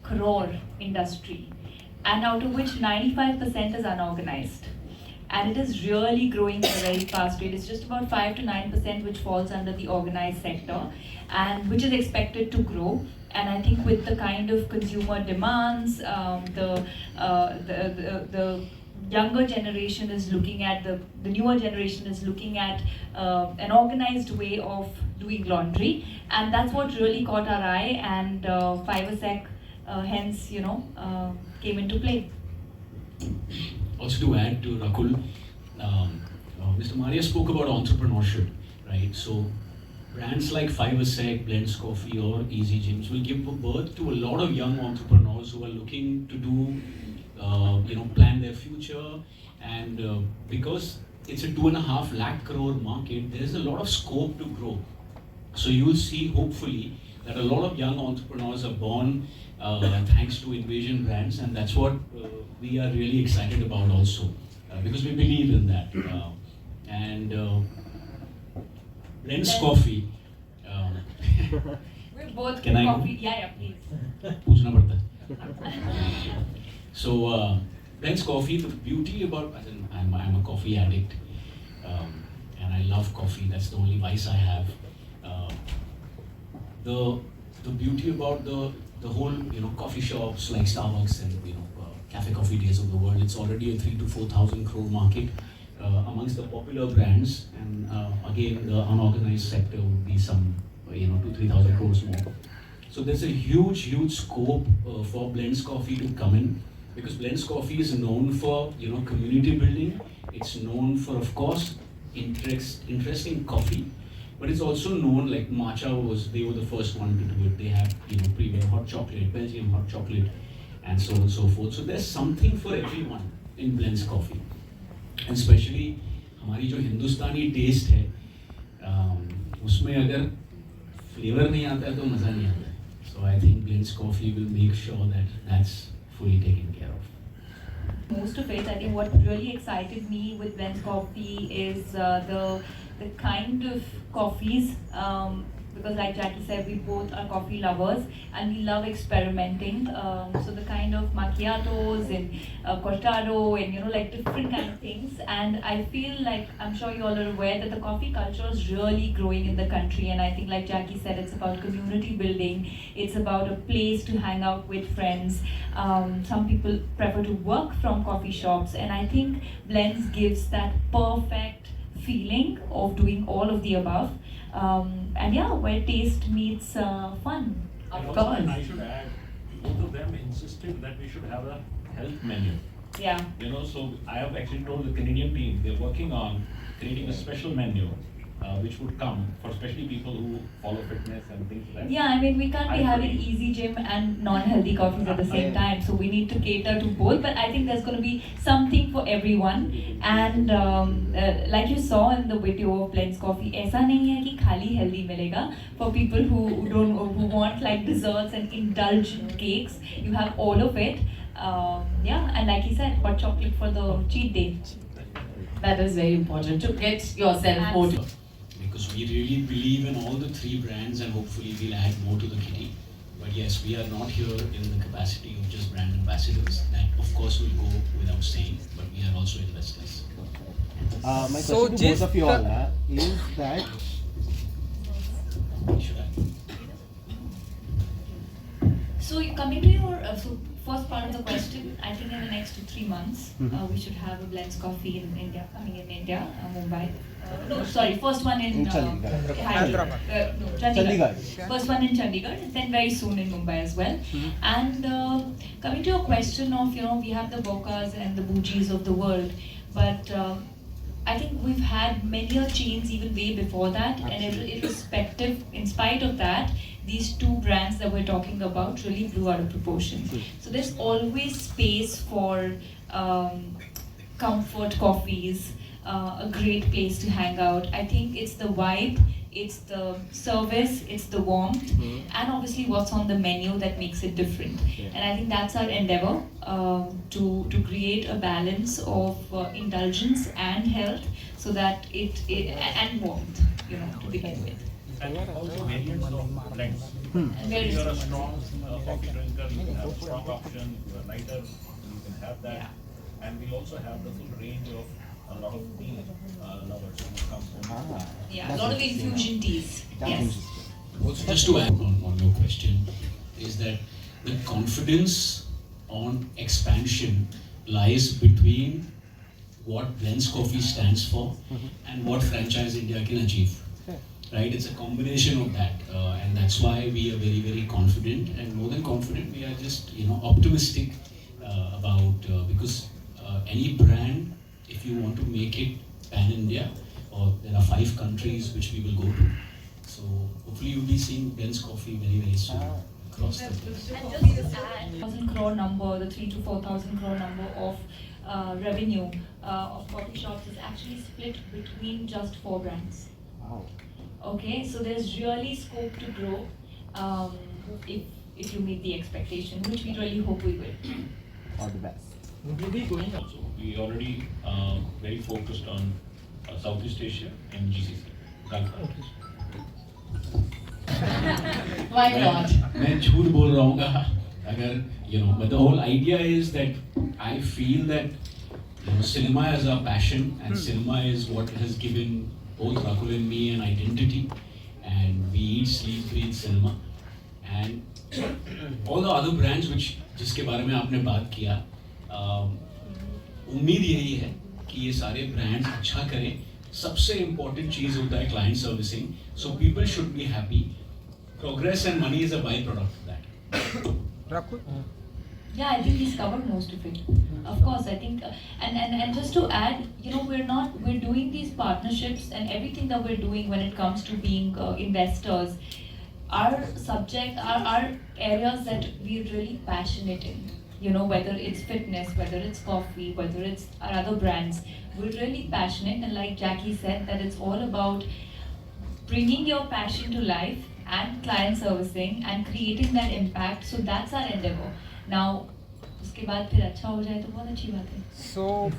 crore industry, and out of which 95% is unorganized. And it is really growing at a very fast rate. It's just about 5 to 9% which falls under the organized sector, and which is expected to grow. And I think with the kind of consumer demands, the younger generation is looking at the newer generation is looking at an organized way of doing laundry, and that's what really caught our eye, and Fiversec hence came into play. Also to add to Rakul, Mr. Maria spoke about entrepreneurship, right? So brands like Fiversec, Blends Coffee or Easy Gyms will give birth to a lot of young entrepreneurs who are looking to do, plan their future. And because it's a 2.5 lakh crore market, there is a lot of scope to grow. So you will see, hopefully, that a lot of young entrepreneurs are born thanks to Invasion Brands, and that's what we are really excited about also, because we believe in that. And Blends Coffee. We're both Can I go? coffee. Yeah, please. पूछना पड़ता है. So Blends Coffee, the beauty about, as in, I'm a coffee addict, and I love coffee. That's the only vice I have. The beauty about the whole coffee shops like Starbucks and cafe coffee days of the world, it's already a 3,000 to 4,000 crore market amongst the popular brands, and again the unorganized sector would be some 2,000-3,000 crores more. So there's a huge scope for Blends Coffee to come in, because Blends Coffee is known for community building. It's known for, of course, interesting coffee, but it's also known, like Matcha they were the first one to do it. They have premium hot chocolate, Belgium hot chocolate, and so on and so forth. So there's something for everyone in Blends Coffee, and especially हमारी जो हिंदुस्तानी test है, उसमें अगर flavour नहीं आता है तो मज़ा नहीं आता है. So I think Blends Coffee will make sure that that's fully taken care of. Most of it, I think what really excited me with Blends Coffee is the kind of coffees, because like Jackie said, we both are coffee lovers and we love experimenting. So the kind of macchiatos and cortado and like different kind of things. And I feel like, I'm sure you all are aware that the coffee culture is really growing in the country. And I think like Jackie said, it's about community building. It's about a place to hang out with friends. Some people prefer to work from coffee shops. And I think Blends gives that perfect feeling of doing all of the above. And yeah, where taste meets fun. Of course. And I should add, both of them insisted that we should have a health menu. Yeah. So I have actually told the Canadian team they're working on creating a special menu, which would come for especially people who follow fitness and things like that. Yeah, I mean, we can't be having Easy Gym and non-healthy coffees at the same time, so we need to cater to both. But I think there's going to be something for everyone. And like you saw in the video of Blends Coffee, ऐसा नहीं है कि खाली healthy मिलेगा. For people who want like desserts and indulgent cakes, you have all of it. Yeah, and like he said, hot chocolate for the cheat day. That is very important to get yourself motivated. Because we really believe in all the three brands, and hopefully we'll add more to the kitty. But yes, we are not here in the capacity of just brand ambassadors. That of course will go without saying, but we are also investors. My question to both of you all is that Should I? So coming to your first part of the question, I think in the next 2 3 months we should have a Blends Coffee in India, coming in India, Mumbai. No, sorry, first one in Hyderabad. No, Chandigarh. First one in Chandigarh, and then very soon in Mumbai as well. And coming to your question of, we have the Bokas and the Bujis of the world, but I think we've had many chains even way before that, and irrespective, in spite of that, these two brands that we're talking about really blew out of proportion. So there's always space for comfort coffees, a great place to hang out. I think it's the vibe, it's the service, it's the warmth, and obviously what's on the menu that makes it different. And I think that's our endeavor, to create a balance of indulgence and health, so that it and warmth, to begin with. And also variants of blends. Very If you're a strong. strong coffee drinker, you can have a strong option. If you're lighter, you can have that. And we'll also have the full range of a lot of tea lovers who come from. Yeah, a lot of infusion teas. That's Yes. interesting. Also, just to add on your question, is that the confidence on expansion lies between what Blends Coffee stands for and what Franchise India can achieve. Fair. Right? It's a combination of that, and that's why we are very, very confident, and more than confident, we are just optimistic about because any brand, if you want to make it pan India, or there are 5 countries which we will go to. So hopefully you'll be seeing Blends Coffee very, very soon across the place. And just to add, 1,000 crore number, the 3 to 4,000 crore number of revenue of coffee shops is actually split between just 4 brands. Wow. Okay, so there's really scope to grow if you meet the expectation, which we really hope we will. All the best. Also, we already very focused on Southeast Asia and GCC. Gulf countries. Why not? मैं झूठ बोल रहा हूँ अगर but the whole idea is that I feel that cinema is our passion and cinema is what has given both Rakul and me an identity, and we eat, sleep, breathe cinema, and all the other brands which जिसके बारे में आपने बात किया, उम्मीद यही है कि ये सारे ब्रांड्स अच्छा करें. सबसे इम्पोर्टेंट चीज़ होता है client servicing, so people should be happy. Progress and money is a byproduct of that. Yeah, I think he's covered most of it. Of course, I think, and just to add, we're doing these partnerships and everything that we're doing when it comes to being investors. Our subject, our areas that we're really passionate in. Whether it's fitness, whether it's coffee, whether it's our other brands, we're really passionate. And like Jackie said, that it's all about bringing your passion to life and client servicing and creating that impact. So that's our endeavor. Now, उसके बाद फिर अच्छा हो जाए तो बहुत अच्छी बात है. So